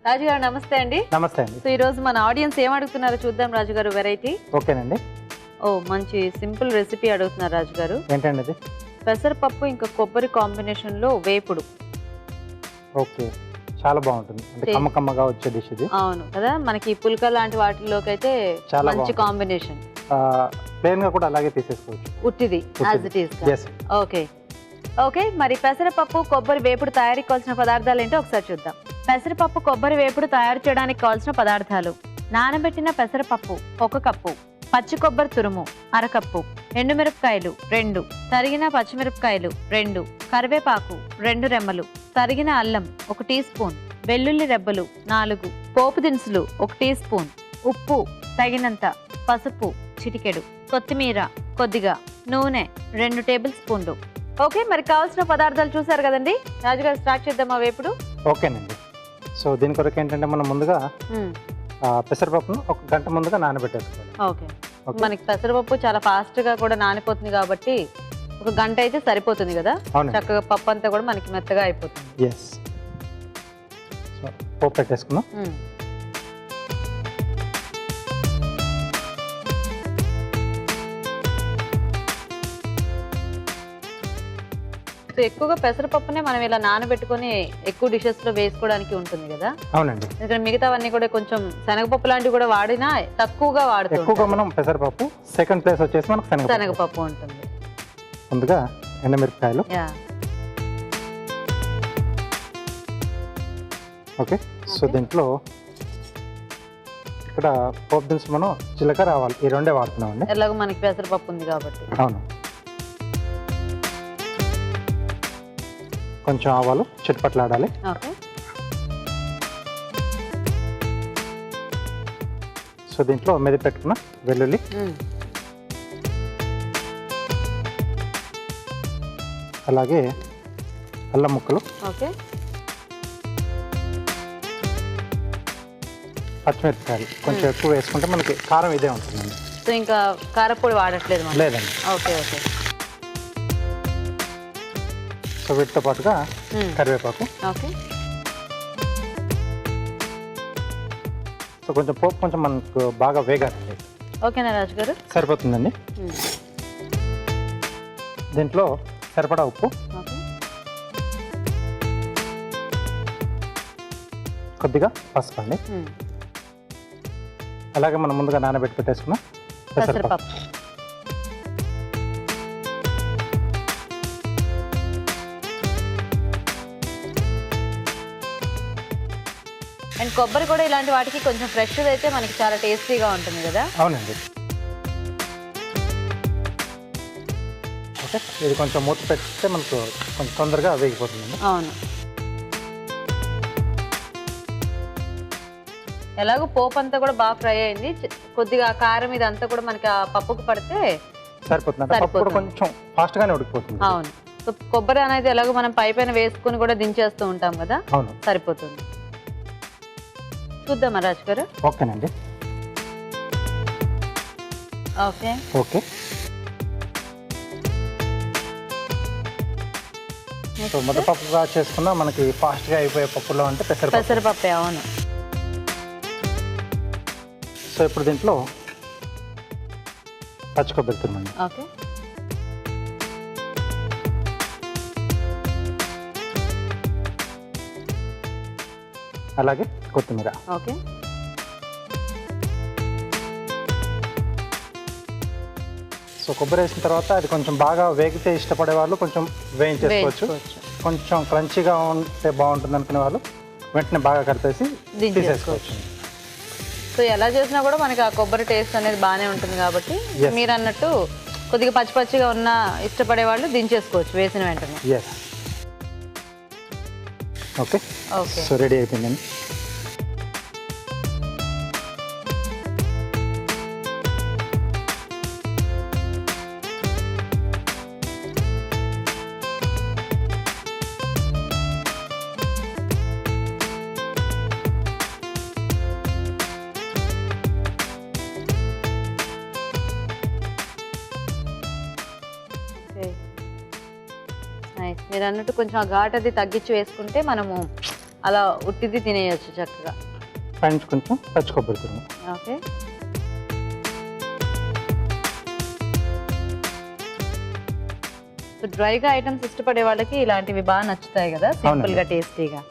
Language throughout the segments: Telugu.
రాజు గారు నమస్తే అండి. నమస్తే అండి. సో ఈ రోజు మన ఆడియన్స్ ఏం అడుగుతున్నారో చూద్దాం రాజు గారు. వెరైటీ ఓకేనండి. ఓ మంచి సింపుల్ రెసిపీ అడుగుతున్నారు రాజు గారు. ఏంటండి అది? పెసరపప్పు ఇంకా కొబ్బరి కాంబినేషన్ లో వేపుడు. ఓకే, చాలా బాగుంటుంది. అంటే కమ్మకమ్మగా వచ్చే డిష్ ఇది. అవును కదా, మనకి పుల్కా లాంటి వాటిలోకి అయితే చాలా మంచి కాంబినేషన్. ప్లేన్ గా కూడా అలాగే తీసేసుకోవచ్చు. ఉట్టిది as it is. yes okay okay, మరి పెసరపప్పు కొబ్బరి వేపుడు తయారీకి కావాల్సిన పదార్థాలు ఏంటో ఒకసారి చూద్దాం. పెసరపప్పు కొబ్బరి వేపుడు తయారు చేయడానికి కావాల్సిన పదార్థాలు: నానబెట్టిన పెసరపప్పు 1 కప్పు, పచ్చి కొబ్బరి తురుము 1/2 కప్పు, ఎండుమిరపకాయలు 2, తరిగిన పచ్చిమిరపకాయలు 2, కరివేపాకు 2 రెమ్మలు, తరిగిన అల్లం 1 టీ స్పూన్, వెల్లుల్లి రెబ్బలు 4, పోపు దినుసులు 1 టీ స్పూన్, ఉప్పు తగినంత, పసుపు చిటికెడు, కొత్తిమీర కొద్దిగా, నూనె 2 టేబుల్ స్పూన్లు. ఓకే, మరి కావాల్సిన పదార్థాలు చూసారు కదండి. రాజుగారు స్టార్ట్ చేద్దామా వేపుడు? ఓకేనండి. సో దీని కొరకు ఏంటంటే మనం ముందుగా పెసరపప్పును 1 గంట ముందుగా నానబెట్టేసుకోవాలి. ఓకే, మనకి పెసరపప్పు చాలా ఫాస్ట్ గా కూడా నానిపోతుంది కాబట్టి 1 గంట అయితే సరిపోతుంది కదా. చక్కగా పప్పు అంతా కూడా మనకి మెత్తగా అయిపోతుంది. ఎస్. సో పోపు పెట్టేసుకున్నాం. సో ఎక్కువగా పెసరపప్పునే మనం ఇలా నానబెట్టుకొని ఎక్కువ డిషెస్ లో వేసుకోవడానికి ఉంటుంది కదా. అవునండి. ఎందుకంటే మిగతావన్నీ కూడా కొంచెం శనగపప్పు లాంటివి కూడా వాడినా తక్కువగా వాడుతాం. ఎక్కువగా మనం పెసరపప్పు, సెకండ్ ప్లేస్ వచ్చేసి మనకు శనగపప్పు ఉంటుంది. ముందుగా ఎండుమిరపకాయలు. ఓకే, సో దీంట్లో ఇక్కడ పోపు దినుసులు మనం జీలకర్ర, ఆవాలు ఈ రెండే వాడుతున్నామండి. ఎలాగో మనకి పెసరపప్పు ఉంది కాబట్టి. అవును. కొంచెం ఆవాలు చిట్పట్లాడాలి. ఓకే, సో దీంట్లో మెది పెట్టుకున్న వెల్లుల్లి, అలాగే అల్లం ముక్కలు, ఓకే, పచ్చిమిరపకాయలు కొంచెం ఎక్కువ వేసుకుంటే మనకి కారం ఇదే ఉంటుందండి. సో ఇంకా కారపొడి వాడట్లేదు మనం? లేదండి. Okay okay. సో వీటితో పాటుగా కరివేపాకు. ఓకే, సో కొంచెం పోపు కొంచెం మనకు బాగా వేగాలి. ఓకేనా రాజు గారు? సరిపోతుందండి. దీంట్లో సరిపడా ఉప్పు, కొద్దిగా పసుపు అండి, అలాగే మనం ముందుగా నానబెట్టి పెట్టేసుకున్న పెసరపప్పు. అండ్ కొబ్బరి కూడా ఇలాంటి వాటికి కొంచెం ఫ్రెష్ అయితే మనకి చాలా టేస్టీగా ఉంటుంది కదా. అవునండి. ఓకే, ఇది కొంచెం మూత పెడితే మనకు కొంచెం తొందరగా వేగిపోతుందండి. అవును, ఎలాగో పోపు అంతా కూడా బాగా ఫ్రై అయింది. కొద్దిగా కారం ఇదంతా కూడా మనకి ఆ పప్పుకు పడితే సరిపోతుంది. పప్పు కూడా కొంచెం ఫాస్ట్ గానే ఉడికిపోతుంది. అవును. సో కొబ్బరి అనేది ఎలాగో మనం పైన వేసుకుని కూడా దించేస్తూ ఉంటాం కదా. అవును, సరిపోతుంది. చూద్దామా రాజు గారు? ఓకేనండి. ఓకే ఓకే, సో ముద్దపప్పుగా చేసుకున్నా మనకి ఫాస్ట్గా అయిపోయే పప్పులో అంటే పెసరపప్పే. అవును. సో ఇప్పుడు దీంట్లో పచ్చి కొబ్బరి తురుమండి. ఓకే, అలాగే కొత్తిమీర. ఓకే, సో కొబ్బరి వేసిన తర్వాత అది కొంచెం బాగా వేగితే ఇష్టపడే వాళ్ళు కొంచెం వేయించేసుకోవచ్చు. కొంచెం క్రంచీగా ఉంటే బాగుంటుంది అనుకునే వాళ్ళు వెంటనే బాగా కలిపేసి తీసేసుకోవచ్చు. సో ఎలా చేసినా కూడా మనకి ఆ కొబ్బరి టేస్ట్ అనేది బాగానే ఉంటుంది కాబట్టి మీరు అన్నట్టు కొద్దిగా పచ్చి పచ్చిగా ఉన్న ఇష్టపడే వాళ్ళు దించేసుకోవచ్చు వేసిన వెంటనే. Yes. Okay okay, so ready అయిపోయిందండి. మీరు అన్నట్టు కొంచెం ఆ ఘాట్ అది తగ్గించి వేసుకుంటే మనము అలా ఉట్టిది తినేయచ్చు చక్కగా. పైన కొంచెం పచ్చి కొబ్బరి తురుము. ఓకే. సో డ్రైగా ఐటమ్స్ ఇష్టపడే వాళ్ళకి ఇలాంటివి బాగా నచ్చుతాయి కదా, సింపుల్గా టేస్టీగా.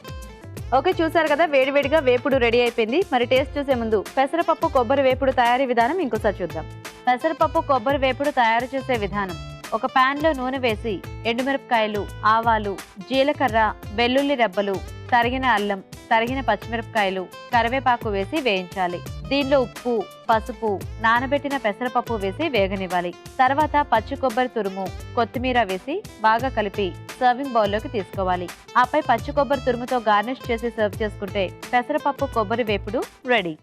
ఓకే, చూసారు కదా వేడివేడిగా వేపుడు రెడీ అయిపోయింది. మరి టేస్ట్ చూసే ముందు పెసరపప్పు కొబ్బరి వేపుడు తయారీ విధానం ఇంకోసారి చూద్దాం. పెసరపప్పు కొబ్బరి వేపుడు తయారు చేసే విధానం: ఒక ప్యాన్లో నూనె వేసి ఎండుమిరపకాయలు, ఆవాలు, జీలకర్ర, వెల్లుల్లి రెబ్బలు, తరిగిన అల్లం, తరిగిన పచ్చిమిరపకాయలు, కరివేపాకు వేసి వేయించాలి. దీనిలో ఉప్పు, పసుపు, నానబెట్టిన పెసరపప్పు వేసి వేగనివ్వాలి. తర్వాత పచ్చి కొబ్బరి తురుము, కొత్తిమీర వేసి బాగా కలిపి సర్వింగ్ బౌల్లోకి తీసుకోవాలి. ఆపై పచ్చి కొబ్బరి తురుముతో గార్నిష్ చేసి సర్వ్ చేసుకుంటే పెసరపప్పు కొబ్బరి వేపుడు రెడీ.